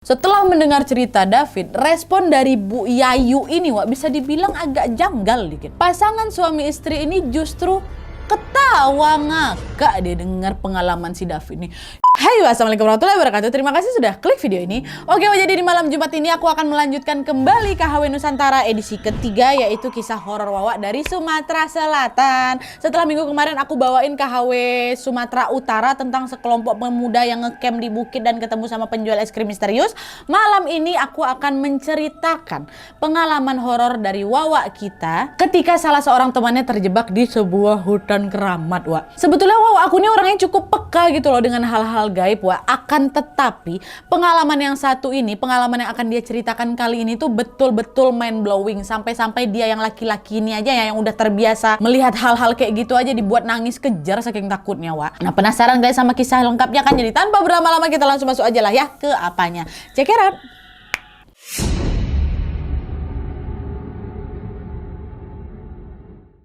Setelah mendengar cerita David, respon dari Bu Yayu ini bisa dibilang agak janggal dikit. Pasangan suami istri ini justru ketawa ngakak dia dengar pengalaman si David nih. Hai, assalamualaikum warahmatullahi wabarakatuh. Terima kasih sudah klik video ini. Oke, jadi di malam Jumat ini aku akan melanjutkan kembali KHW Nusantara edisi ketiga, yaitu kisah horor Wawa dari Sumatera Selatan. Setelah minggu kemarin aku bawain KHW Sumatera Utara tentang sekelompok pemuda yang ngecamp di bukit dan ketemu sama penjual es krim misterius. Malam ini aku akan menceritakan pengalaman horor dari Wawa kita ketika salah seorang temannya terjebak di sebuah hutan keramat, Wak. Sebetulnya Wawa aku ini orangnya cukup peka gitu loh dengan hal-hal gaib, Wak. Akan tetapi pengalaman yang satu ini, pengalaman yang akan dia ceritakan kali ini tuh betul-betul mind blowing. Sampai-sampai dia yang laki-laki ini aja ya, yang udah terbiasa melihat hal-hal kayak gitu aja dibuat nangis kejar saking takutnya, Wak. Nah, penasaran guys sama kisah lengkapnya kan? Jadi tanpa berlama-lama kita langsung masuk aja lah ya ke apanya. Check it out.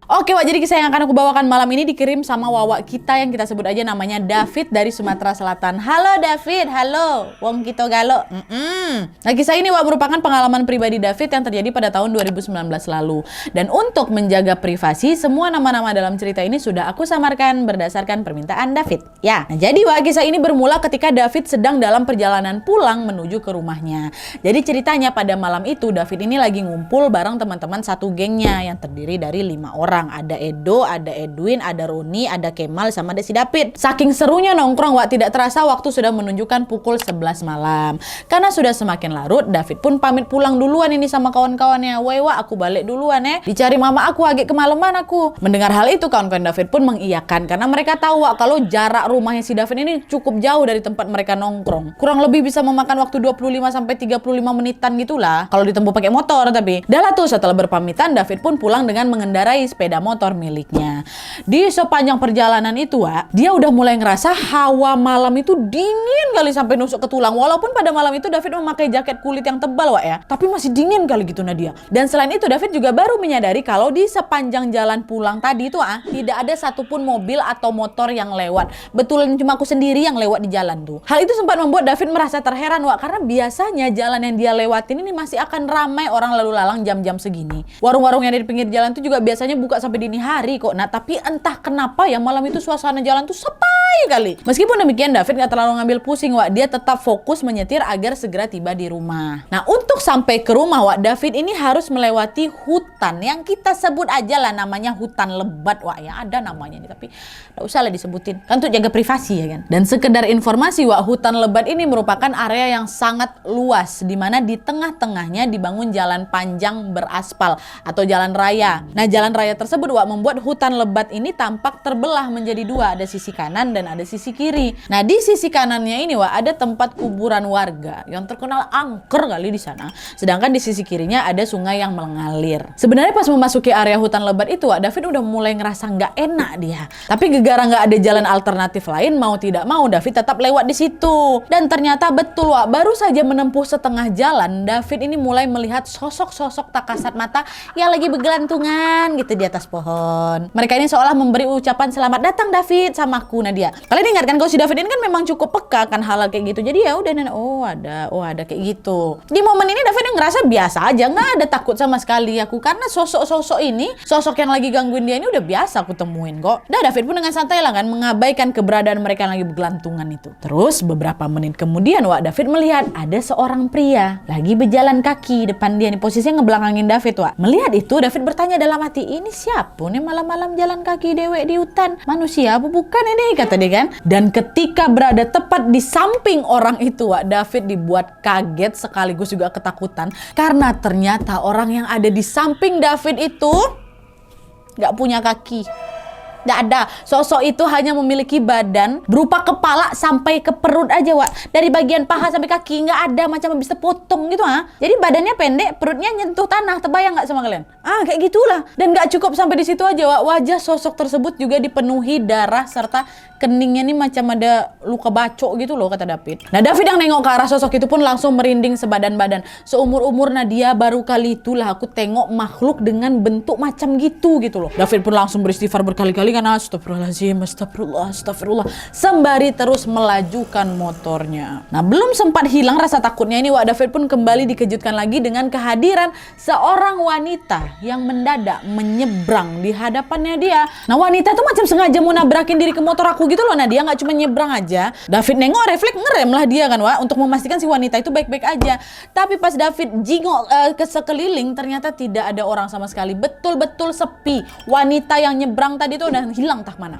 Oke, Wak, jadi kisah yang akan aku bawakan malam ini dikirim sama Wawa kita yang kita sebut aja namanya David dari Sumatera Selatan. Halo David, halo. Wong kita galo. Nah, kisah ini Wak merupakan pengalaman pribadi David yang terjadi pada tahun 2019 lalu. Dan untuk menjaga privasi, semua nama-nama dalam cerita ini sudah aku samarkan berdasarkan permintaan David. Ya, nah, jadi Wak, kisah ini bermula ketika David sedang dalam perjalanan pulang menuju ke rumahnya. Jadi ceritanya pada malam itu David ini lagi ngumpul bareng teman-teman satu gengnya yang terdiri dari 5 orang. Ada Edo, ada Edwin, ada Roni, ada Kemal, sama ada si David. Saking serunya nongkrong, Wak, tidak terasa waktu sudah menunjukkan pukul 11 malam. Karena sudah semakin larut, David pun pamit pulang duluan ini sama kawan-kawannya. Woi, Wak, aku balik duluan ya. Dicari mama aku, agak kemalaman aku. Mendengar hal itu, kawan-kawan David pun mengiyakan. Karena mereka tahu, Wak, kalau jarak rumahnya si David ini cukup jauh dari tempat mereka nongkrong. Kurang lebih bisa memakan waktu 25-35 menitan gitulah. Kalau ditempuh pakai motor tapi. Dah lah tuh, setelah berpamitan, David pun pulang dengan mengendarai sepeda motor miliknya. Di sepanjang perjalanan itu, Wak, dia udah mulai ngerasa hawa malam itu dingin kali sampai nusuk ke tulang. Walaupun pada malam itu David memakai jaket kulit yang tebal, Wak, ya. Tapi masih dingin kali gitu Nadia. Dan selain itu David juga baru menyadari kalau di sepanjang jalan pulang tadi itu, tidak ada satupun mobil atau motor yang lewat. Betulan cuma aku sendiri yang lewat di jalan tuh. Hal itu sempat membuat David merasa terheran, Wak, karena biasanya jalan yang dia lewatin ini masih akan ramai orang lalu lalang jam-jam segini. Warung-warung yang ada di pinggir jalan itu juga biasanya buka sampai dini hari kok. Nah, tapi entah kenapa ya malam itu suasana jalan tuh sepi kali. Meskipun demikian David gak terlalu ngambil pusing, Wak. Dia tetap fokus menyetir agar segera tiba di rumah. Nah, untuk sampai ke rumah, Wak, David ini harus melewati hutan yang kita sebut aja lah namanya hutan lebat, Wak, ya. Ada namanya nih, tapi gak usah lah disebutin. Kan untuk jaga privasi ya kan. Dan sekedar informasi, Wak, hutan lebat ini merupakan area yang sangat luas di mana di tengah-tengahnya dibangun jalan panjang beraspal atau jalan raya. Nah, jalan raya tersebut, Wak, membuat hutan lebat ini tampak terbelah menjadi dua, ada sisi kanan dan ada sisi kiri. Nah, di sisi kanannya ini, Wak, ada tempat kuburan warga yang terkenal angker kali di sana. Sedangkan di sisi kirinya ada sungai yang mengalir. Sebenarnya pas memasuki area hutan lebat itu, Wak, David udah mulai ngerasa nggak enak dia. Tapi gegara nggak ada jalan alternatif lain, mau tidak mau David tetap lewat di situ. Dan ternyata betul, Wak, baru saja menempuh setengah jalan, David ini mulai melihat sosok-sosok tak kasat mata yang lagi bergelantungan gitu di atas pohon. Mereka ini seolah memberi ucapan selamat datang David sama aku, Nadia. Kalian ingat kan kalau si David ini kan memang cukup peka kan hal-hal kayak gitu. Jadi ya udah, ada kayak gitu. Di momen ini David yang ngerasa biasa aja, nggak ada takut sama sekali aku karena sosok-sosok ini, sosok yang lagi gangguin dia ini udah biasa aku temuin kok. Dah, David pun dengan santai lah kan mengabaikan keberadaan mereka yang lagi bergelantungan itu. Terus beberapa menit kemudian, Wak, David melihat ada seorang pria lagi berjalan kaki depan dia nih, posisinya ngebelakangin David, Wak. Melihat itu David bertanya dalam hati, ini siapa nih malam-malam jalan kaki dewek di hutan? Manusia apa bukan ini? Kata dia kan. Dan ketika berada tepat di samping orang itu, Wak, David dibuat kaget sekaligus juga ketakutan. Karena ternyata orang yang ada di samping David itu gak punya kaki. Nggak ada. Sosok itu hanya memiliki badan berupa kepala sampai ke perut aja, Wak. Dari bagian paha sampai kaki nggak ada, macam bisa potong gitu, Jadi badannya pendek, perutnya nyentuh tanah. Terbayang nggak sama kalian? Kayak gitulah. Dan nggak cukup sampai di situ aja, Wak. Wajah sosok tersebut juga dipenuhi darah serta keningnya nih macam ada luka bacok gitu loh, kata David. Nah, David yang nengok ke arah sosok itu pun langsung merinding sebadan-badan. Seumur-umur Nadia baru kali itulah aku tengok makhluk dengan bentuk macam gitu loh. David pun langsung beristighfar berkali-kali kan, astagfirullahaladzim, astagfirullah, sembari terus melajukan motornya. Nah, belum sempat hilang rasa takutnya ini, Wak David pun kembali dikejutkan lagi dengan kehadiran seorang wanita yang mendadak menyeberang di hadapannya dia. Nah, wanita itu macam sengaja mau nabrakin diri ke motor aku gitu loh. Nah, dia nggak cuma nyebrang aja. David nengok, refleks, ngerem lah dia kan, Wak, untuk memastikan si wanita itu baik-baik aja. Tapi pas David jingok ke sekeliling, ternyata tidak ada orang sama sekali. Betul-betul sepi. Wanita yang nyebrang tadi tuh udah hilang entah mana.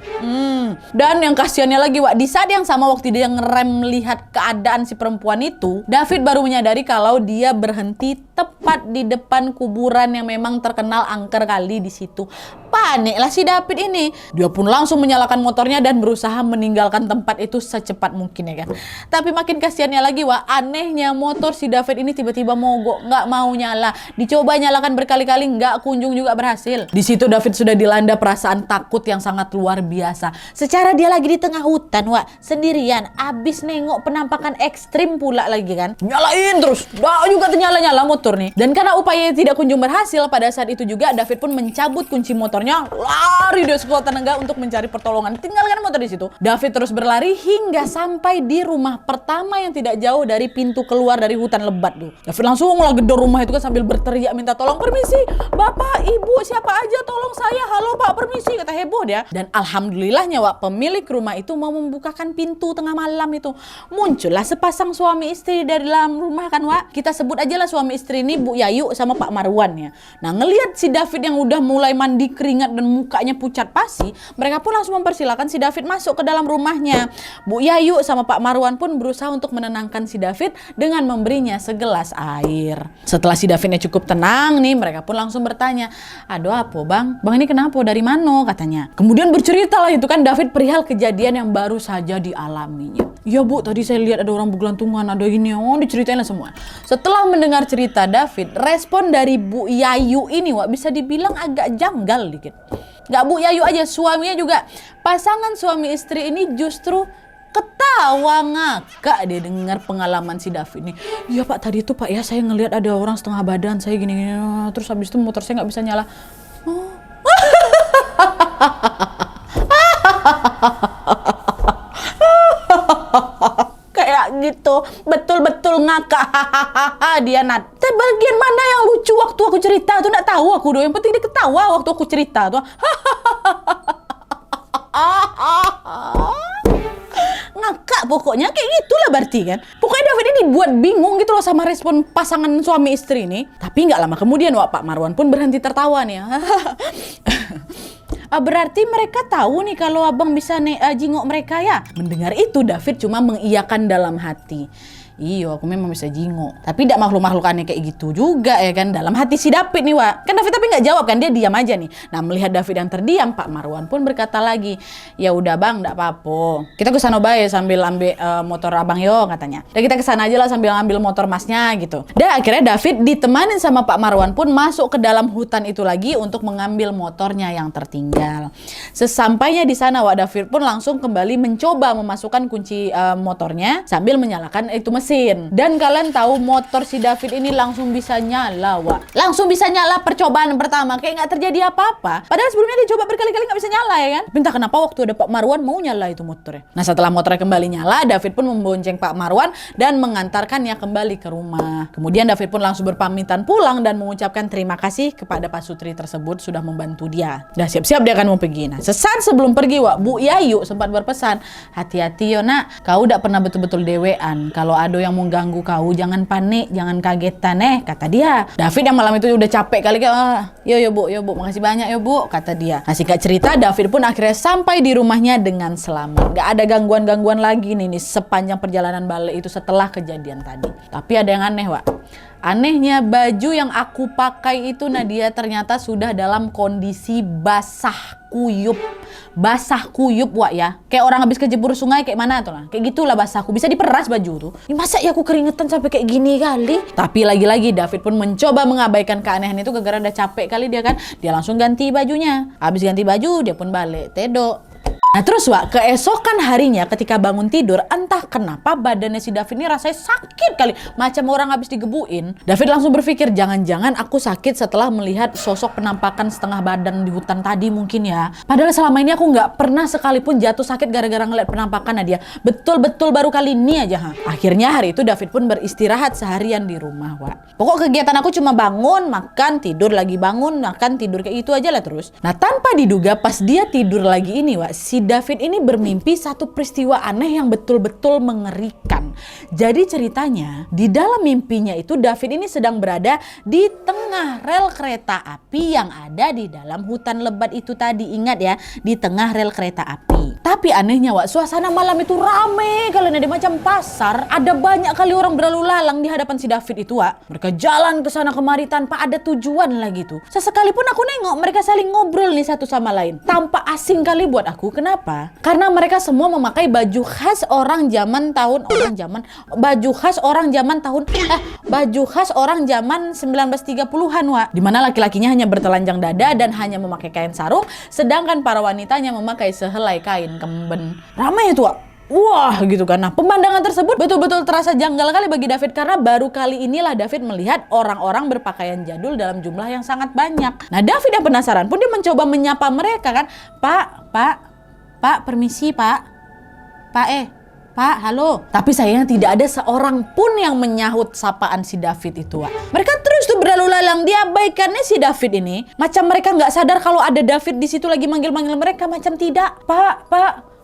Dan yang kasihannya lagi, Wak, di saat yang sama waktu dia ngerem melihat keadaan si perempuan itu, David baru menyadari kalau dia berhenti tepat di depan kuburan yang memang terkenal angker kali di situ. Paniklah si David ini. Dia pun langsung menyalakan motornya dan berusaha meninggalkan tempat itu secepat mungkin ya kan. Tapi makin kasihannya lagi, Wak, anehnya motor si David ini tiba-tiba mogok, nggak mau nyala. Dicoba nyalakan berkali-kali, nggak kunjung juga berhasil. Di situ David sudah dilanda perasaan takut yang sangat luar biasa. Secara dia lagi di tengah hutan, Wak, sendirian, abis nengok penampakan ekstrim pula lagi kan. Nyalain terus, dah juga ternyala-nyala motor nih. Dan karena upaya tidak kunjung berhasil, pada saat itu juga David pun mencabut kunci motornya, lari dia sekuat tenaga untuk mencari pertolongan. Tinggalkan motor di situ. David terus berlari hingga sampai di rumah pertama yang tidak jauh dari pintu keluar dari hutan lebat tuh. David langsung ngegedor rumah itu kan sambil berteriak minta tolong, permisi, bapak, ibu, siapa aja tolong saya, halo pak, permisi, kata heboh dia. Dan alhamdulillahnya, Wak, pemilik rumah itu mau membukakan pintu tengah malam itu. Muncullah sepasang suami istri dari dalam rumah kan, Wak. Kita sebut aja lah suami istri ini Bu Yayu sama Pak Marwan ya. Nah, ngelihat si David yang udah mulai mandi keringat dan mukanya pucat pasi, mereka pun langsung mempersilahkan si David masuk ke dalam rumahnya. Bu Yayu sama Pak Marwan pun berusaha untuk menenangkan si David dengan memberinya segelas air. Setelah si Davidnya cukup tenang nih, mereka pun langsung bertanya, aduh apa bang? Bang ini kenapa? Dari mana? Katanya. Kemudian bercerita lah itu kan David perihal kejadian yang baru saja dialaminya. Ya Bu, tadi saya lihat ada orang bergelantungan, ada gini, diceritain lah semua. Setelah mendengar cerita David, respon dari Bu Yayu ini, Wak, bisa dibilang agak janggal dikit. Gak Bu Yayu aja, suaminya juga. Pasangan suami istri ini justru ketawa ngakak dia dengar pengalaman si David nih. Iya Pak, tadi itu Pak ya saya ngelihat ada orang setengah badan saya gini-gini, terus habis itu motor saya nggak bisa nyala. Oh. Kayak gitu, betul-betul ngakak. Dia Nat. Tapi bagian mana yang lucu waktu aku cerita tuh nggak tahu aku doh. Yang penting dia ketawa waktu aku cerita tuh. Ngakak pokoknya, kayak gitulah berarti kan. Pokoknya David ini dibuat bingung gitu loh sama respon pasangan suami istri ini. Tapi nggak lama kemudian, Wak, Pak Marwan pun berhenti tertawa nih. Berarti mereka tahu nih kalau abang bisa jingok mereka ya. Mendengar itu David cuma mengiyakan dalam hati. Iya, aku memang bisa jingok. Tapi tidak makhluk-makhluk aneh kayak gitu juga ya kan. Dalam hati si David nih, Wak. Kan David tapi nggak jawab kan, dia diam aja nih. Nah, melihat David yang terdiam, Pak Marwan pun berkata lagi, ya udah bang, nggak apa-apa. Kita ke sana bae sambil ambil motor abang yo katanya. Dan kita ke sana aja lah sambil ambil motor masnya gitu. Dan akhirnya David ditemani sama Pak Marwan pun masuk ke dalam hutan itu lagi untuk mengambil motornya yang tertinggal. Sesampainya di sana, Wak, David pun langsung kembali mencoba memasukkan kunci motornya sambil menyalakan itu mesin. Dan kalian tahu motor si David ini langsung bisa nyala, Wak. Langsung bisa nyala percobaan pertama, kayak nggak terjadi apa-apa. Padahal sebelumnya dia coba berkali-kali nggak bisa nyala ya kan. Tapi entah kenapa waktu ada Pak Marwan mau nyala itu motornya. Nah, setelah motornya kembali nyala, David pun membonceng Pak Marwan dan mengantarkannya kembali ke rumah. Kemudian David pun langsung berpamitan pulang dan mengucapkan terima kasih kepada Pak Sutri tersebut sudah membantu dia. Udah siap-siap dia akan mau pergi. Nah, sesaat sebelum pergi, Wak, Bu Yayu sempat berpesan, hati-hati yo nak, kau udah pernah betul-betul dewean. Kalau ada yang mau ganggu kau, jangan panik, jangan kagetan kata dia. David yang malam itu udah capek kali kayak, yo bu, makasih banyak yo bu, kata dia. Nah, singkat cerita, David pun akhirnya sampai di rumahnya dengan selamat. Gak ada gangguan-gangguan lagi nih sepanjang perjalanan balik itu setelah kejadian tadi. Tapi ada yang aneh, Wak. Anehnya baju yang aku pakai itu Nadia ternyata sudah dalam kondisi basah kuyup. Basah kuyup, Wak ya. Kayak orang habis kejebur sungai kayak mana tuh lah. Kayak gitulah basahku. Bisa diperas baju tuh. Masa ya aku keringetan sampai kayak gini kali. Tapi lagi-lagi David pun mencoba mengabaikan keanehan itu gara-gara udah capek kali dia kan. Dia langsung ganti bajunya. Habis ganti baju dia pun balik. Tedok. Nah terus Wak, keesokan harinya ketika bangun tidur, entah kenapa badannya si David ini rasanya sakit kali, macam orang habis digebuin. David langsung berpikir, jangan-jangan aku sakit setelah melihat sosok penampakan setengah badan di hutan tadi mungkin ya. Padahal selama ini aku nggak pernah sekalipun jatuh sakit gara-gara ngeliat penampakan dia. Betul-betul baru kali ini aja. Akhirnya hari itu David pun beristirahat seharian di rumah Wak. Pokok kegiatan aku cuma bangun, makan, tidur lagi, bangun, makan, tidur, kayak itu aja lah terus. Nah tanpa diduga pas dia tidur lagi ini Wak, si David ini bermimpi satu peristiwa aneh yang betul-betul mengerikan. Jadi ceritanya di dalam mimpinya itu David ini sedang berada di tengah rel kereta api yang ada di dalam hutan lebat itu tadi. Ingat ya, di tengah rel kereta api. Tapi anehnya Wak, suasana malam itu rame kalian, ada macam pasar. Ada banyak kali orang berlalu lalang di hadapan si David itu Wak. Mereka jalan ke sana kemari tanpa ada tujuan lagi tuh. Sesekalipun aku nengok mereka saling ngobrol nih satu sama lain. Tampak asing kali buat aku. Kenapa? Karena mereka semua memakai baju khas orang zaman 1930-an Wak. Dimana laki-lakinya hanya bertelanjang dada dan hanya memakai kain sarung, sedangkan para wanitanya memakai sehelai kain kemben. Ramai itu Wak. Wah gitu kan. Nah pemandangan tersebut betul-betul terasa janggal kali bagi David karena baru kali inilah David melihat orang-orang berpakaian jadul dalam jumlah yang sangat banyak. Nah David yang penasaran pun dia mencoba menyapa mereka kan. Pak, permisi Pak, halo. Tapi sayangnya tidak ada seorang pun yang menyahut sapaan si David itu Wak. Mereka terus tuh berlalu lalang, diabaikannya si David ini. Macam mereka nggak sadar kalau ada David di situ lagi manggil-manggil mereka, macam tidak. Pak,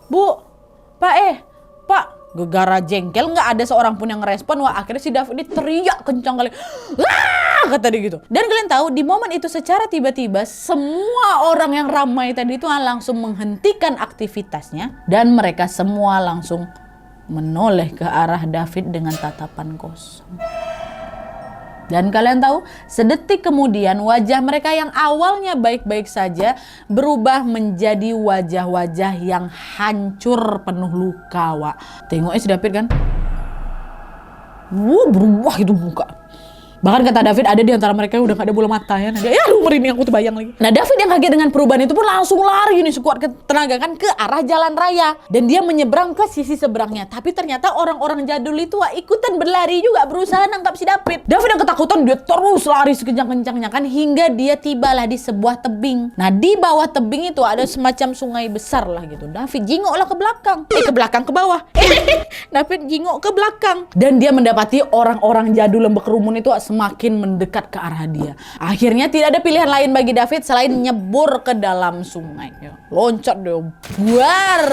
Bu. Pak, gegara jengkel, nggak ada seorang pun yang ngerespon. Wah akhirnya si David ini teriak kencang kali, "Wah!" kata dia gitu. Dan kalian tahu di momen itu secara tiba-tiba semua orang yang ramai tadi itu langsung menghentikan aktivitasnya dan mereka semua langsung menoleh ke arah David dengan tatapan kosong. Dan kalian tahu, sedetik kemudian wajah mereka yang awalnya baik-baik saja berubah menjadi wajah-wajah yang hancur penuh luka Wak. Tengoknya si David kan, berubah itu muka. Bahkan kata David ada di antara mereka yang udah gak ada bola mata ya. Dia merinding aku tuh bayang lagi. Nah David yang kaget dengan perubahan itu pun langsung lari nih sekuat tenaga kan ke arah jalan raya. Dan dia menyeberang ke sisi seberangnya. Tapi ternyata orang-orang jadul itu ikutan berlari juga berusaha nangkap si David. David yang ketakutan dia terus lari sekencang-kencangnya kan hingga dia tibalah di sebuah tebing. Nah di bawah tebing itu ada semacam sungai besar lah gitu. David jingoklah ke belakang. Ke bawah. David jingok ke belakang. Dan dia mendapati orang-orang jadul yang berkerumun itu semakin mendekat ke arah dia. Akhirnya tidak ada pilihan lain bagi David selain nyebur ke dalam sungai. Loncat dia, buar.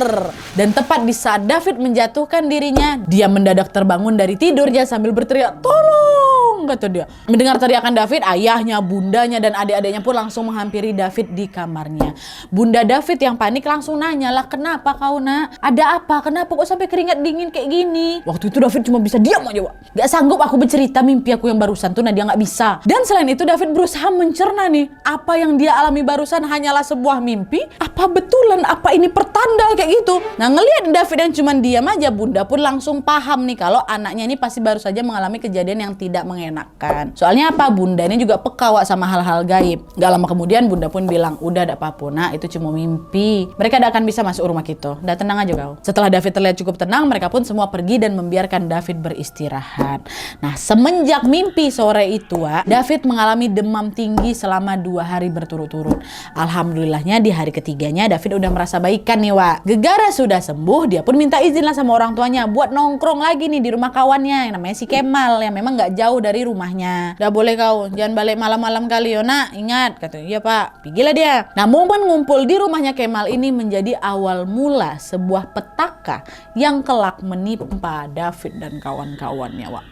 Dan tepat di saat David menjatuhkan dirinya, dia mendadak terbangun dari tidurnya sambil berteriak, "Tolong!" kata dia. Mendengar teriakan David, ayahnya, bundanya, dan adik-adiknya pun langsung menghampiri David di kamarnya. Bunda David yang panik langsung nanya, "Lah kenapa kau nak? Ada apa? Kenapa kok sampai keringat dingin kayak gini?" Waktu itu David cuma bisa diam aja Wak. Gak sanggup aku bercerita mimpi aku yang barusan tuh, nah dia gak bisa. Dan selain itu David berusaha mencerna nih, apa yang dia alami barusan hanyalah sebuah mimpi? Apa betulan? Apa ini pertanda kayak gitu? Nah ngelihat David yang cuma diam aja, bunda pun langsung paham nih kalau anaknya ini pasti baru saja mengalami kejadian yang tidak mengenakan. Soalnya apa? Bunda ini juga peka Wak sama hal-hal gaib. Gak lama kemudian bunda pun bilang, "Udah ada apa-apa nak, itu cuma mimpi. Mereka tidak akan bisa masuk rumah kita. Udah tenang aja kau." Setelah David terlihat cukup tenang, mereka pun semua pergi dan membiarkan David beristirahat. Nah semenjak mimpi sore itu Wak, David mengalami demam tinggi selama 2 hari berturut-turut. Alhamdulillahnya di hari ketiganya David udah merasa baikan nih Wak. Gegara sudah sembuh, dia pun minta izin lah sama orang tuanya buat nongkrong lagi nih di rumah kawannya yang namanya si Kemal yang memang gak jauh dari rumahnya. "Udah boleh kau, jangan balik malam-malam kali ya nak, ingat," kata. "Iya pak." Pergilah dia. Nah momen ngumpul di rumahnya Kemal ini menjadi awal mula sebuah petaka yang kelak menimpa David dan kawan-kawannya Wak.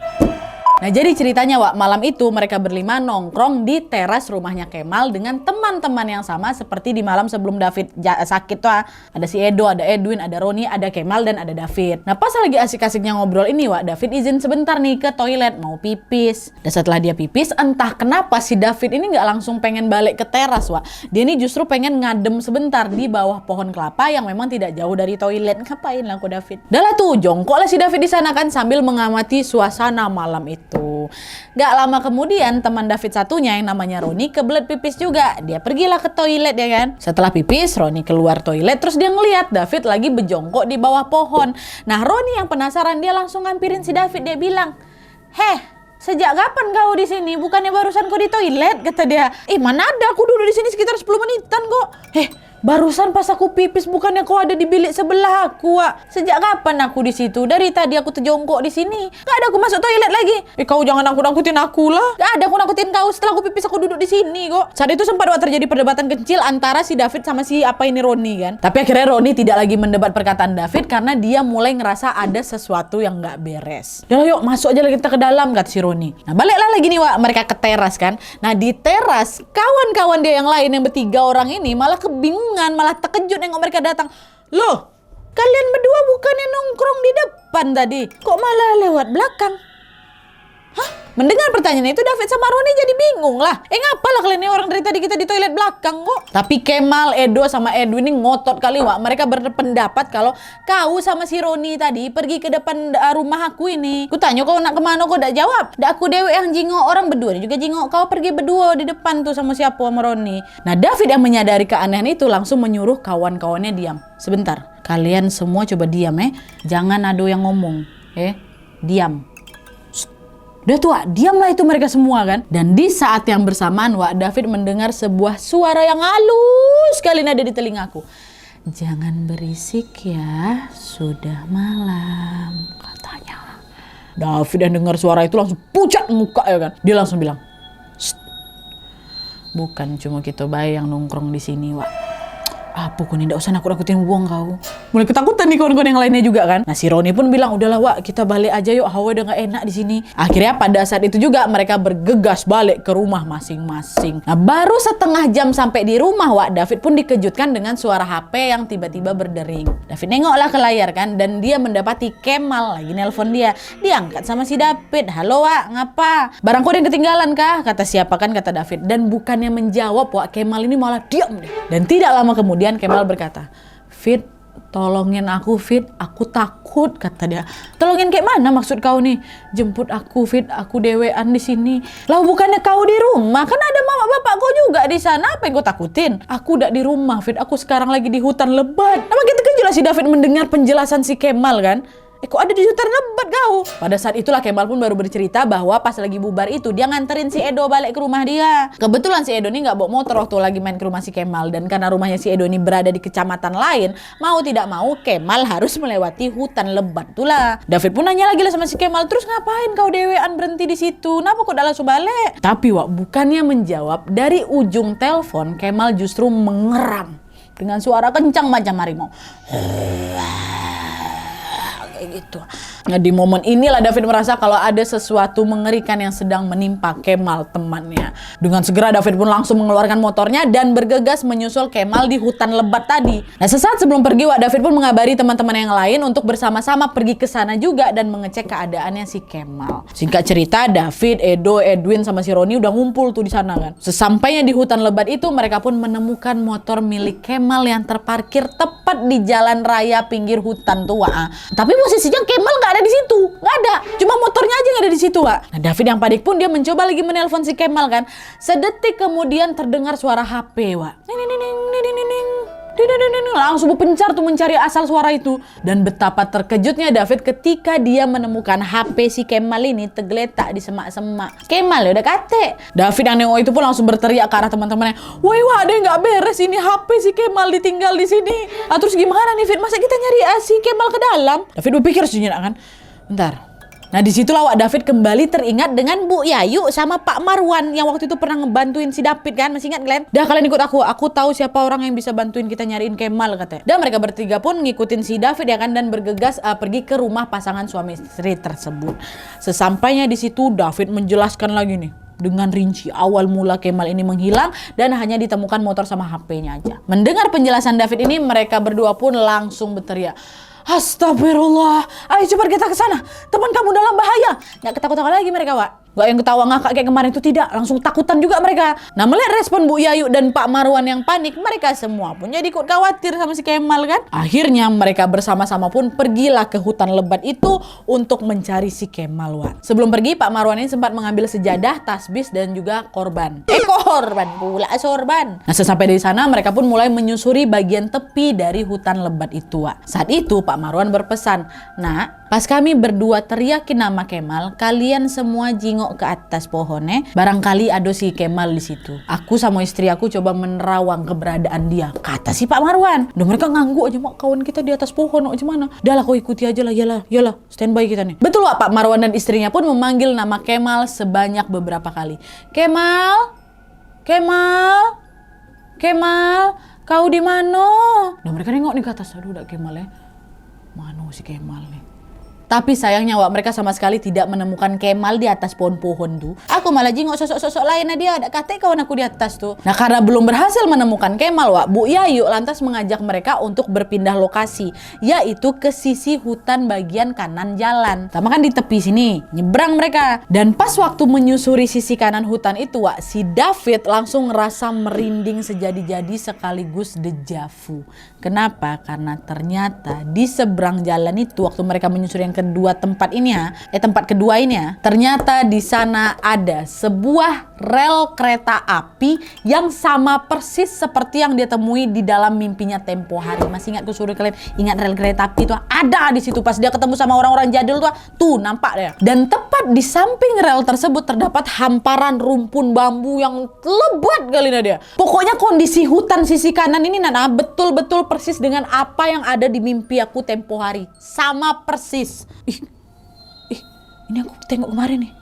Nah jadi ceritanya Wak, malam itu mereka berlima nongkrong di teras rumahnya Kemal dengan teman-teman yang sama seperti di malam sebelum David sakit tuh. Ada si Edo, ada Edwin, ada Roni, ada Kemal, dan ada David. Nah pas lagi asik-asiknya ngobrol ini Wak, David izin sebentar nih ke toilet mau pipis. Dan setelah dia pipis, entah kenapa si David ini gak langsung pengen balik ke teras Wak. Dia ini justru pengen ngadem sebentar di bawah pohon kelapa yang memang tidak jauh dari toilet. Ngapain lah aku David? Dah lah tuh, jongkok lah si David di sana kan sambil mengamati suasana malam itu. gitu. Gak lama kemudian teman David satunya yang namanya Roni kebelet pipis juga. Dia pergilah ke toilet ya kan. Setelah pipis, Roni keluar toilet terus dia ngeliat David lagi bejongkok di bawah pohon. Nah Roni yang penasaran dia langsung ngampirin si David. Dia bilang, "Heh, sejak kapan kau di sini? Bukannya barusan kau di toilet?" Kata dia. Mana ada, aku duduk di sini sekitar 10 menitan kok. Barusan pas aku pipis, bukannya kau ada di bilik sebelah aku, Wak. Sejak kapan aku di situ? Dari tadi aku terjongkok di sini. Gak ada aku masuk toilet lagi. Kau jangan nakut-nakutin aku lah. Gak ada aku nakutin kau. Setelah aku pipis aku duduk di sini kok. Saat itu sempat terjadi perdebatan kecil antara si David sama si Roni kan. Tapi akhirnya Roni tidak lagi mendebat perkataan David karena dia mulai ngerasa ada sesuatu yang gak beres. Ya yuk masuk aja kita ke dalam, kata si Roni. Nah baliklah lagi nih, Wak, mereka ke teras kan. Nah di teras kawan-kawan dia yang lain yang bertiga orang ini malah kebingungan, malah terkejut nengok mereka datang. Loh, kalian berdua bukannya nongkrong di depan tadi? Kok malah lewat belakang? Hah? Mendengar pertanyaan itu David sama Roni jadi bingung lah. Ngapalah kalian ini, orang dari tadi kita di toilet belakang kok. Tapi Kemal, Edo sama Edwin ini ngotot kali, Wak. Mereka berpendapat kalau kau sama si Roni tadi pergi ke depan rumah aku ini. Ku tanya kau nak kemana, kau tak jawab. Dak aku dewe yang jingok orang berdua juga jingok kau pergi berdua di depan tuh sama siapa, sama Roni. Nah David yang menyadari keanehan itu langsung menyuruh kawan-kawannya diam. Sebentar, kalian semua coba diam Jangan ada yang ngomong. Diam. Udah tuh, Wak, diamlah itu mereka semua kan. Dan di saat yang bersamaan, Wak, David mendengar sebuah suara yang halus sekali ada di telingaku. Jangan berisik ya, sudah malam, katanya. David yang dengar suara itu langsung pucat muka ya kan. Dia langsung bilang, bukan cuma kita bayi yang nongkrong di sini, Wak. Apa kau nih, ndak usah nakut-nakutin buang kau. Mulai ketakutan nih kawan-kawan yang lainnya juga kan. Nah si Roni pun bilang, udahlah Wak, kita balik aja yuk, hawa udah gak enak di sini. Akhirnya pada saat itu juga mereka bergegas balik ke rumah masing-masing. Nah baru setengah jam sampai di rumah, Wak, David pun dikejutkan dengan suara HP yang tiba-tiba berdering. David nengoklah ke layar kan, dan dia mendapati Kemal lagi nelpon dia. Diangkat sama si David. "Halo Wak, ngapa? Barang kau yang ketinggalan kah?" Kata siapa kan, kata David. Dan bukannya menjawab, Wak, Kemal ini malah diam deh. Dan tidak lama kemudian Kemal berkata, "Fit, tolongin aku Fit, aku takut," kata dia. "Tolongin kayak mana maksud kau nih?" "Jemput aku Fit, aku dewean di sini." "Lah bukannya kau di rumah? Kan ada mama bapak kau juga di sana, apa yang kau takutin?" "Aku udah di rumah Fit, aku sekarang lagi di hutan lebat." Nah makin terkejut si David mendengar penjelasan si Kemal kan. Kok ada di hutan lebat kau? Pada saat itulah Kemal pun baru bercerita bahwa pas lagi bubar itu dia nganterin si Edo balik ke rumah dia. Kebetulan si Edo ini nggak bawa motor waktu lagi main ke rumah si Kemal, dan karena rumahnya si Edo ini berada di kecamatan lain, mau tidak mau Kemal harus melewati hutan lebat itulah. David pun nanya lagi lah sama si Kemal, "Terus ngapain kau dewean berhenti di situ? Kenapa kok udah langsung balik?" Tapi Wak, bukannya menjawab, dari ujung telepon Kemal justru mengeram dengan suara kencang macam harimau. Kayak gitu. Nah di momen inilah David merasa kalau ada sesuatu mengerikan yang sedang menimpa Kemal temannya. Dengan segera David pun langsung mengeluarkan motornya dan bergegas menyusul Kemal di hutan lebat tadi. Nah sesaat sebelum pergi, Wak, David pun mengabari teman-teman yang lain untuk bersama-sama pergi ke sana juga dan mengecek keadaannya si Kemal. Singkat cerita, David, Edo, Edwin sama si Roni udah ngumpul tuh di sana kan. Sesampainya di hutan lebat itu, mereka pun menemukan motor milik Kemal yang terparkir tepat di jalan raya pinggir hutan tuh, Wak. Tapi posisinya Kemal nggak ada di situ, nggak ada, cuma motornya aja yang ada di situ, Wak. Nah David yang panik pun dia mencoba lagi menelpon si Kemal kan. Sedetik kemudian terdengar suara HP, Wak. Langsung berpencar tuh mencari asal suara itu. Dan betapa terkejutnya David ketika dia menemukan HP si Kemal ini tergeletak di semak-semak. Kemal ya udah kate. David yang nengok itu pun langsung berteriak ke arah teman-temannya, "Woi, wah, ada yang nggak beres ini, HP si Kemal ditinggal di sini. Terus gimana nih Fit? Masa kita nyari si Kemal ke dalam?" David berpikir sejenak kan. Bentar. Nah disitulah Wak, David kembali teringat dengan Bu Yayu sama Pak Marwan yang waktu itu pernah ngebantuin si David kan, masih ingat Glenn? "Dah kalian ikut aku tahu siapa orang yang bisa bantuin kita nyariin Kemal," katanya. Dan mereka bertiga pun ngikutin si David ya kan, dan bergegas pergi ke rumah pasangan suami istri tersebut. Sesampainya di situ David menjelaskan lagi nih dengan rinci awal mula Kemal ini menghilang dan hanya ditemukan motor sama HP-nya aja. Mendengar penjelasan David ini, mereka berdua pun langsung berteriak, "Astagfirullah, ayo cepat kita ke sana. Teman kamu dalam bahaya." Nggak ketakutan lagi mereka, Wak. Gak yang ketawa ngakak kayak kemarin itu, tidak. Langsung takutan juga mereka. Nah, melihat respon Bu Yayu dan Pak Marwan yang panik, mereka semua pun jadi ikut khawatir sama si Kemal kan. Akhirnya mereka bersama-sama pun pergilah ke hutan lebat itu untuk mencari si Kemal, Wak. Sebelum pergi, Pak Marwan ini sempat mengambil sejadah, tasbih dan juga korban. Korban pula sorban. Nah, sesampai di sana mereka pun mulai menyusuri bagian tepi dari hutan lebat itu, Wak. Saat itu Pak Marwan berpesan, "Nak, pas kami berdua teriakin nama Kemal, kalian semua jingok ke atas pohonnya. Barangkali ada si Kemal di situ. Aku sama istri aku coba menerawang keberadaan dia," kata si Pak Marwan. Udah mereka ngangguk aja, mak, kawan kita di atas pohon gimana? Udah lah, kau ikuti aja lah, yalah, standby kita nih. Betul, Wak, Pak Marwan dan istrinya pun memanggil nama Kemal sebanyak beberapa kali. Kemal, kau di mana? Nah, mereka nengok nih ke atas. Aduh, udah Kemal ya. Mana si Kemal nih? Tapi sayangnya, Wak, mereka sama sekali tidak menemukan Kemal di atas pohon-pohon tuh. Aku malah jingok sosok-sosok lainnya dia. Ada kata kawan aku di atas tuh. Nah, karena belum berhasil menemukan Kemal, Wak, Bu Yayu lantas mengajak mereka untuk berpindah lokasi, yaitu ke sisi hutan bagian kanan jalan. Sama kan di tepi sini, nyebrang mereka. Dan pas waktu menyusuri sisi kanan hutan itu, Wak, si David langsung ngerasa merinding sejadi-jadi sekaligus dejavu. Kenapa? Karena ternyata di seberang jalan itu waktu mereka menyusuri yang tempat kedua ini ya, ternyata di sana ada sebuah rel kereta api yang sama persis seperti yang dia temui di dalam mimpinya tempo hari. Masih ingat, suruh kalian ingat rel kereta api itu ada di situ pas dia ketemu sama orang-orang jadul tuh nampak deh. Dan tepat di samping rel tersebut terdapat hamparan rumpun bambu yang lebat kali dia. Pokoknya kondisi hutan sisi kanan ini betul-betul persis dengan apa yang ada di mimpi aku tempo hari. Sama persis. Ini aku tengok kemarin nih.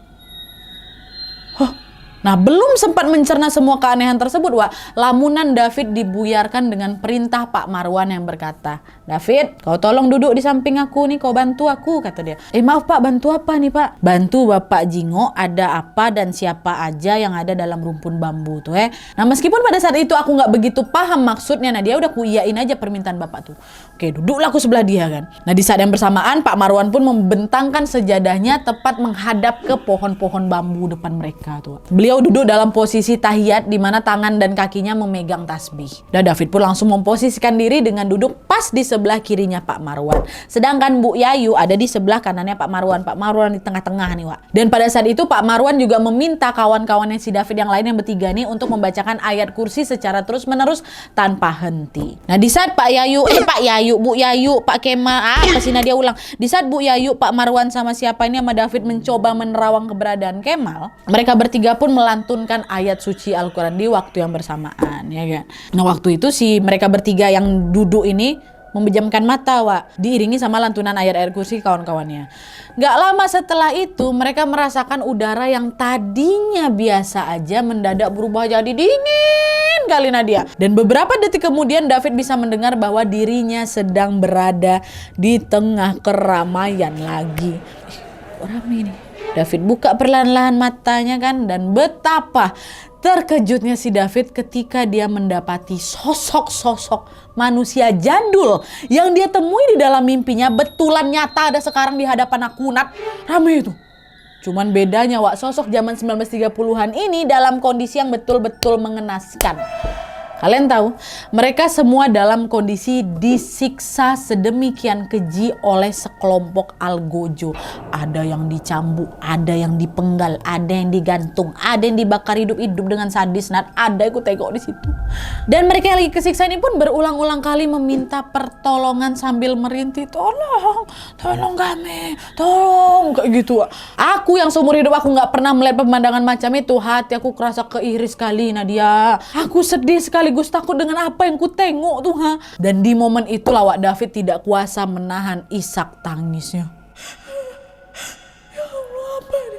Nah, belum sempat mencerna semua keanehan tersebut, Wak, lamunan David dibuyarkan dengan perintah Pak Marwan yang berkata, "David, kau tolong duduk di samping aku nih, kau bantu aku," kata dia. Maaf Pak, bantu apa nih Pak? "Bantu Bapak jingok ada apa dan siapa aja yang ada dalam rumpun bambu tuh Nah, meskipun pada saat itu aku nggak begitu paham maksudnya, nah dia udah kuiyain aja permintaan Bapak tuh. Oke, duduklah aku sebelah dia kan. Nah, di saat yang bersamaan Pak Marwan pun membentangkan sejadahnya tepat menghadap ke pohon-pohon bambu depan mereka tuh. Beliau duduk dalam posisi tahiyat di mana tangan dan kakinya memegang tasbih. Dan David pun langsung memposisikan diri dengan duduk pas di sebelah kirinya Pak Marwan. Sedangkan Bu Yayu ada di sebelah kanannya Pak Marwan. Pak Marwan di tengah-tengah nih, Wak. Dan pada saat itu Pak Marwan juga meminta kawan-kawannya si David yang lain yang bertiga nih untuk membacakan ayat kursi secara terus-menerus tanpa henti. Nah, di saat Bu Yayu, Pak Kemal, dia ulang. Di saat Bu Yayu, Pak Marwan sama siapa ini sama David mencoba menerawang keberadaan Kemal, mereka bertiga pun melantunkan ayat suci Al-Quran di waktu yang bersamaan, ya kan. Nah, waktu itu si mereka bertiga yang duduk ini memejamkan mata, Wak, diiringi sama lantunan ayat-ayat kursi kawan-kawannya. Gak lama setelah itu mereka merasakan udara yang tadinya biasa aja mendadak berubah jadi dingin kali dia. Dan beberapa detik kemudian David bisa mendengar bahwa dirinya sedang berada di tengah keramaian lagi. Rame nih. David buka perlahan-lahan matanya kan, dan betapa terkejutnya si David ketika dia mendapati sosok-sosok manusia jadul yang dia temui di dalam mimpinya betulan nyata ada sekarang di hadapan aku. Rame itu. Cuman bedanya, Wak, sosok zaman 1930-an ini dalam kondisi yang betul-betul mengenaskan. Kalian tahu, mereka semua dalam kondisi disiksa sedemikian keji oleh sekelompok algojo. Ada yang dicambuk, ada yang dipenggal, ada yang digantung, ada yang dibakar hidup-hidup dengan sadis. Ada aku tengok di situ. Dan mereka yang lagi kesiksa ini pun berulang-ulang kali meminta pertolongan sambil merintih, tolong kami, tolong, kayak gitu. Aku yang seumur hidup aku nggak pernah melihat pemandangan macam itu, hati aku kerasa keiris sekali, Nadia. Aku sedih sekaligus takut dengan apa yang ku tengok tuh. Dan di momen itu Wak, David tidak kuasa menahan isak tangisnya. Ya Allah, apa ini?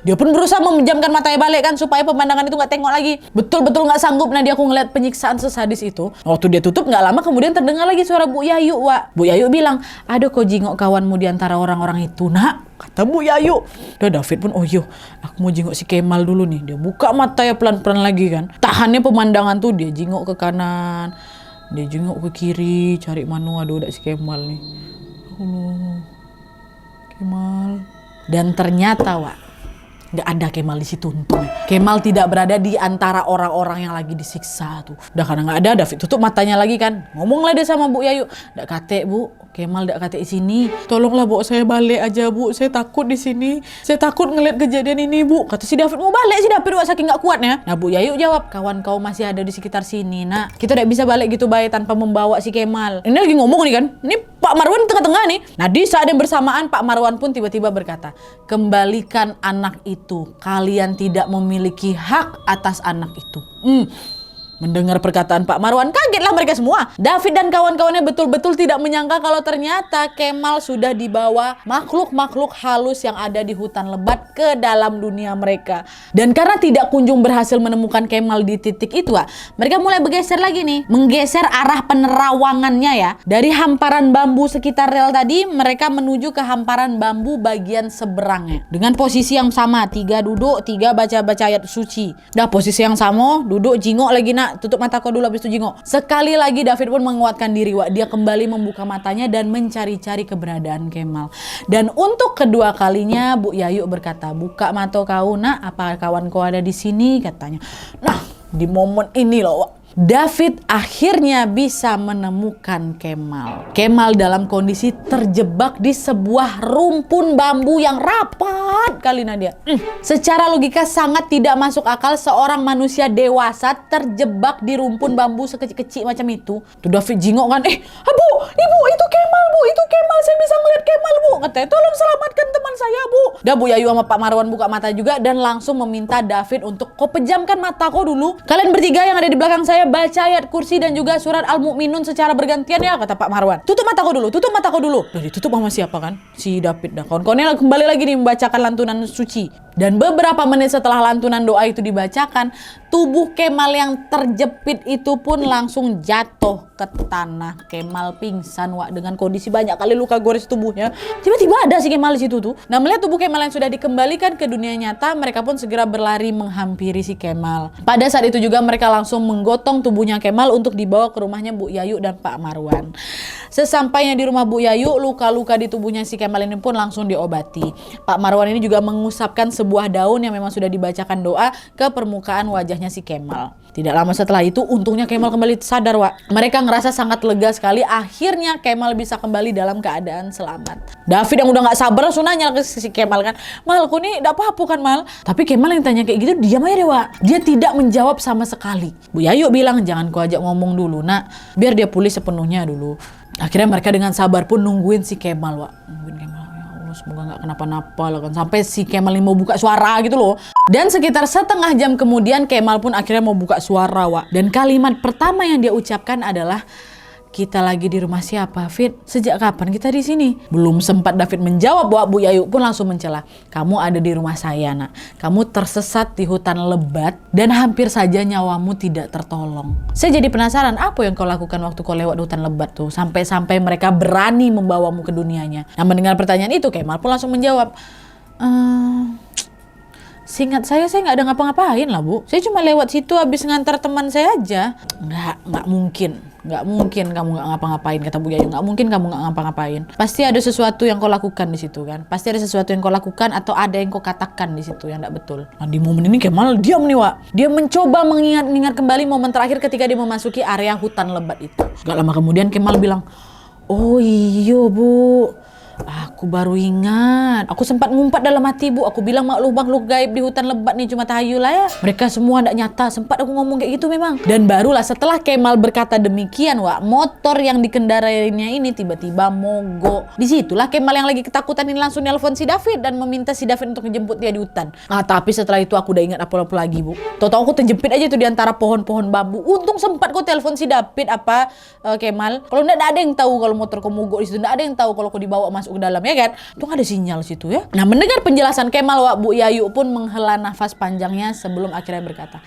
Dia pun berusaha memejamkan matanya balik kan supaya pemandangan itu nggak tengok lagi. Betul-betul nggak sanggup dia aku ngeliat penyiksaan sesadis itu. Waktu dia tutup nggak lama kemudian terdengar lagi suara Bu Yayu, Wak. Bu Yayu bilang, "Ada kok jingok kawanmu di antara orang-orang itu, Nak," kata Bu Yayu. Dan David pun, aku mau jingok si Kemal dulu nih. Dia buka mata ya pelan-pelan lagi kan. Tahannya pemandangan tuh, dia jingok ke kanan, dia jingok ke kiri, cari mana ada si Kemal nih. Allah, Kemal. Dan ternyata, Wak, Nggak ada Kemal di situ untungnya. Kemal tidak berada di antara orang-orang yang lagi disiksa tuh. Udah karena nggak ada, David tutup matanya lagi kan. Ngomonglah dia sama Bu Yayu. Nggak kate Bu, Kemal nggak kate di sini. Tolonglah bawa saya balik aja Bu. Saya takut di sini. Saya takut ngeliat kejadian ini Bu. Kata si David mau balik si David wak saking nggak kuatnya. Nah Bu Yayu jawab, kawan kau masih ada di sekitar sini nak. Kita nggak bisa balik gitu baik tanpa membawa si Kemal. Ini lagi ngomong nih kan. Ini Pak Marwan tengah-tengah nih. Nah di saat yang bersamaan Pak Marwan pun tiba-tiba berkata, kembalikan anak itu. Kalian tidak memiliki hak atas anak itu. Mendengar perkataan Pak Marwan, kagetlah mereka semua. David dan kawan-kawannya betul-betul tidak menyangka kalau ternyata Kemal sudah dibawa makhluk-makhluk halus yang ada di hutan lebat ke dalam dunia mereka. Dan karena tidak kunjung berhasil menemukan Kemal di titik itu, mereka mulai bergeser lagi nih. Menggeser arah penerawangannya ya. Dari hamparan bambu sekitar rel tadi, mereka menuju ke hamparan bambu bagian seberangnya. Dengan posisi yang sama, 3 duduk, 3 baca-baca ayat suci. Dah posisi yang sama, duduk jingok lagi nak. Tutup mata kau dulu habis itu jingok. Sekali lagi David pun menguatkan diri wak. Dia kembali membuka matanya dan mencari-cari keberadaan Kemal. Dan untuk kedua kalinya Bu Yayu berkata, buka mata kau nak, apa kawan kau ada di sini katanya. Nah di momen ini loh wak, David akhirnya bisa menemukan Kemal. Kemal dalam kondisi terjebak di sebuah rumpun bambu yang rapat kali Nadia. Secara logika sangat tidak masuk akal seorang manusia dewasa terjebak di rumpun bambu sekecil-kecil macam itu. Tuh David jingok kan, Bu, ibu itu Kemal Bu, itu Kemal, saya bisa ngeliat Kemal Bu. Katanya tolong selamatkan teman saya Bu. Dah Bu Yayu sama Pak Marwan buka mata juga dan langsung meminta David untuk kau pejamkan mata kau dulu. Kalian bertiga yang ada di belakang saya baca ayat kursi dan juga surat Al-Mu'minun secara bergantian ya, kata Pak Marwan. Tutup mata kau dulu, tutup mata kau dulu. Udah ditutup sama siapa kan? Si David dah. Kawan-kawannya kembali lagi nih membacakan lantunan suci. Dan beberapa menit setelah lantunan doa itu dibacakan, tubuh Kemal yang terjepit itu pun langsung jatuh ke tanah. Kemal pingsan wak dengan kondisi banyak kali luka gores tubuhnya. Tiba-tiba ada si Kemal di situ tuh. Nah melihat tubuh Kemal yang sudah dikembalikan ke dunia nyata, mereka pun segera berlari menghampiri si Kemal. Pada saat itu juga mereka langsung menggotong tubuhnya Kemal untuk dibawa ke rumahnya Bu Yayu dan Pak Marwan. Sesampainya di rumah Bu Yayu, luka-luka di tubuhnya si Kemal ini pun langsung diobati. Pak Marwan ini juga mengusapkan sebuah daun yang memang sudah dibacakan doa ke permukaan wajahnya si Kemal. Tidak lama setelah itu, untungnya Kemal kembali sadar wak. Mereka ngerasa sangat lega sekali. Akhirnya Kemal bisa kembali dalam keadaan selamat. David yang udah nggak sabar langsung nanya ke si Kemal kan, Mal, kau nih tidak apa-apa kan Mal? Tapi Kemal yang tanya kayak gitu diam aja deh wak. Dia tidak menjawab sama sekali. Bu Yayu bilang jangan kau ajak ngomong dulu nak, biar dia pulih sepenuhnya dulu. Akhirnya mereka dengan sabar pun nungguin si Kemal wak. Nungguin Kemal. Semoga nggak kenapa-napa lah kan, sampai si Kemal ini mau buka suara gitu loh. Dan sekitar setengah jam kemudian Kemal pun akhirnya mau buka suara wak. Dan kalimat pertama yang dia ucapkan adalah, kita lagi di rumah siapa, Fit? Sejak kapan kita di sini? Belum sempat David menjawab, Bu Yayu pun langsung mencela. Kamu ada di rumah saya, nak. Kamu tersesat di hutan lebat dan hampir saja nyawamu tidak tertolong. Saya jadi penasaran, apa yang kau lakukan waktu kau lewat hutan lebat tuh? Sampai-sampai mereka berani membawamu ke dunianya. Nah, mendengar pertanyaan itu, Kemal pun langsung menjawab. Seingat saya nggak ada ngapa-ngapain lah Bu. Saya cuma lewat situ habis ngantar teman saya aja. Nggak mungkin. Nggak mungkin kamu nggak ngapa-ngapain, kata Bu Yayu. Nggak mungkin kamu nggak ngapa-ngapain. Pasti ada sesuatu yang kau lakukan di situ kan. Pasti ada sesuatu yang kau lakukan atau ada yang kau katakan di situ yang nggak betul. Nah di momen ini Kemal diam nih Wak. Dia mencoba mengingat kembali momen terakhir ketika dia memasuki area hutan lebat itu. Gak lama kemudian Kemal bilang, oh iya Bu, aku baru ingat. Aku sempat ngumpat dalam hati Bu. Aku bilang makhluk-makhluk gaib di hutan lebat nih cuma tahayul lah ya. Mereka semua ndak nyata. Sempat aku ngomong kayak gitu memang. Dan barulah setelah Kemal berkata demikian Wak, motor yang dikendarainya ini tiba-tiba mogok. Disitulah Kemal yang lagi ketakutan ini langsung nelpon si David dan meminta si David untuk menjemput dia di hutan. Nah tapi setelah itu aku udah ingat apa-apa lagi Bu. Tahu-tahu aku terjepit aja tuh di antara pohon-pohon bambu. Untung sempat aku telepon si David Kemal. Kalau ndak ada yang tahu kalau motor kau mogok di situ. Ndak ada yang tahu kalau kau dibawa masuk ke dalam ya kan. Itu ada sinyal situ ya. Nah mendengar penjelasan Kemal Wak, Bu Yayu pun menghela nafas panjangnya sebelum akhirnya berkata,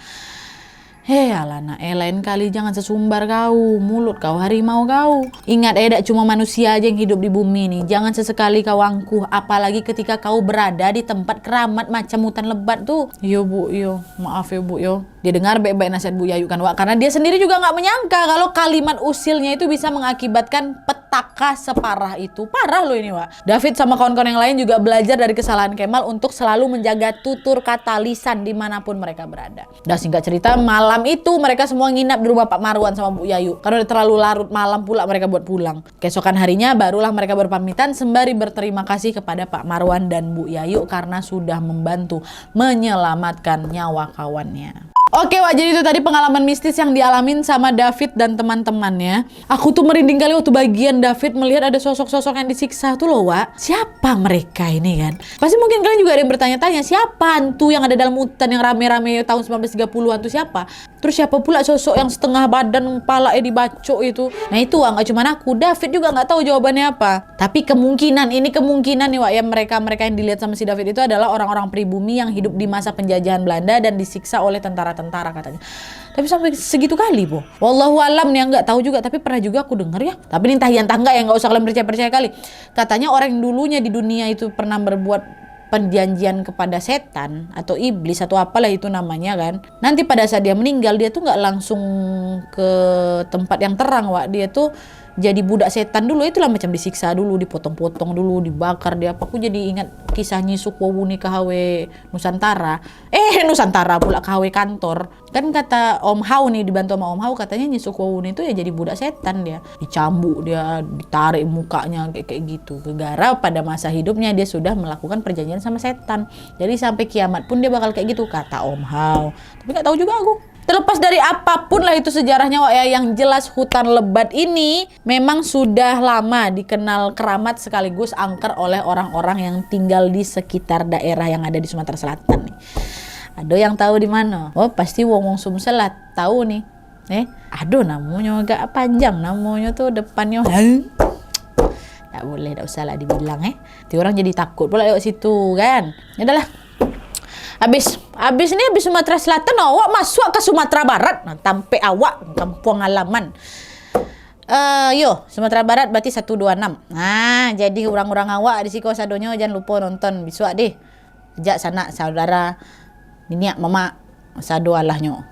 hei Alana, lain kali jangan sesumbar kau, mulut kau harimau kau. Ingat tidak cuma manusia aja yang hidup di bumi nih. Jangan sesekali kau angkuh, apalagi ketika kau berada di tempat keramat macam hutan lebat tuh. Yo Bu, yo maaf ya Bu yo. Dia dengar baik-baik nasihat Bu Yayu kan Wak, karena dia sendiri juga nggak menyangka kalau kalimat usilnya itu bisa mengakibatkan petaka separah itu. Parah loh ini Wak. David sama kawan-kawan yang lain juga belajar dari kesalahan Kemal untuk selalu menjaga tutur kata lisan dimanapun mereka berada. Dan singkat cerita, malam itu mereka semua nginap di rumah Pak Marwan sama Bu Yayu karena udah terlalu larut malam pula mereka buat pulang. Keesokan harinya barulah mereka berpamitan sembari berterima kasih kepada Pak Marwan dan Bu Yayu karena sudah membantu menyelamatkan nyawa kawannya. Oke Wak, jadi itu tadi pengalaman mistis yang dialamin sama David dan teman-temannya. Aku tuh merinding kali waktu bagian David melihat ada sosok-sosok yang disiksa tuh loh Wak. Siapa mereka ini kan? Pasti mungkin kalian juga ada yang bertanya-tanya, siapa hantu yang ada dalam hutan yang rame-rame tahun 1930-an tuh siapa? Terus siapa pula sosok yang setengah badan kepala dibacok itu? Nah itu Wak, gak cuma aku, David juga gak tahu jawabannya apa. Tapi kemungkinan nih Wak, ya mereka yang dilihat sama si David itu adalah orang-orang pribumi yang hidup di masa penjajahan Belanda dan disiksa oleh tentara katanya. Tapi sampai segitu kali po. Wallahu alam nih, nggak tahu juga, tapi pernah juga aku dengar ya. Tapi ini entah ya entah enggak ya, nggak usah kalian percaya kali. Katanya orang yang dulunya di dunia itu pernah berbuat perjanjian kepada setan atau iblis atau apalah itu namanya kan. Nanti pada saat dia meninggal, dia tuh nggak langsung ke tempat yang terang Wak. Dia tuh jadi budak setan dulu, itulah macam disiksa dulu, dipotong-potong dulu, dibakar dia. Aku jadi ingat kisah Nyi Sukwawuni KHW Nusantara. Nusantara pula KHW kantor. Kan kata Om Hau nih, dibantu sama Om Hau, katanya Nyi Sukwawuni itu ya jadi budak setan dia. Dicambuk dia, ditarik mukanya kayak gitu. Gara pada masa hidupnya dia sudah melakukan perjanjian sama setan. Jadi sampai kiamat pun dia bakal kayak gitu kata Om Hau. Tapi nggak tahu juga aku. Terlepas dari apapun lah itu sejarahnya Wak ya, yang jelas hutan lebat ini memang sudah lama dikenal keramat sekaligus angker oleh orang-orang yang tinggal di sekitar daerah yang ada di Sumatera Selatan nih. Ada yang tahu di mana? Oh pasti wong Sumsel lah tahu nih. Aduh namanya agak panjang, namanya tuh depannya. Tak boleh, tak usah lah dibilang Nanti orang jadi takut pula lewat situ kan. Ya udahlah. Habis Sumatera Selatan awak masuk ke Sumatera Barat. Nah, tampe awak kampung halaman. Sumatera Barat berarti 126. Nah, jadi orang-orang awak di siko sadonyo jangan lupa nonton besok deh. Sejak sana saudara niniak mama sado alahnya.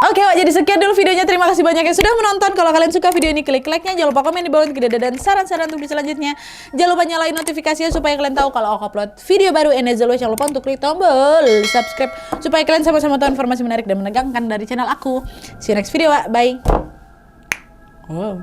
Oke Wak, jadi sekian dulu videonya. Terima kasih banyak yang sudah menonton. Kalau kalian suka video ini, klik like-nya. Jangan lupa komen di bawah untuk ide dan saran-saran untuk video selanjutnya. Jangan lupa nyalain notifikasinya supaya kalian tahu kalau aku upload video baru. And as always, jangan lupa untuk klik tombol subscribe supaya kalian sama-sama tahu informasi menarik dan menegangkan dari channel aku. See you next video Wak. Bye. Wow.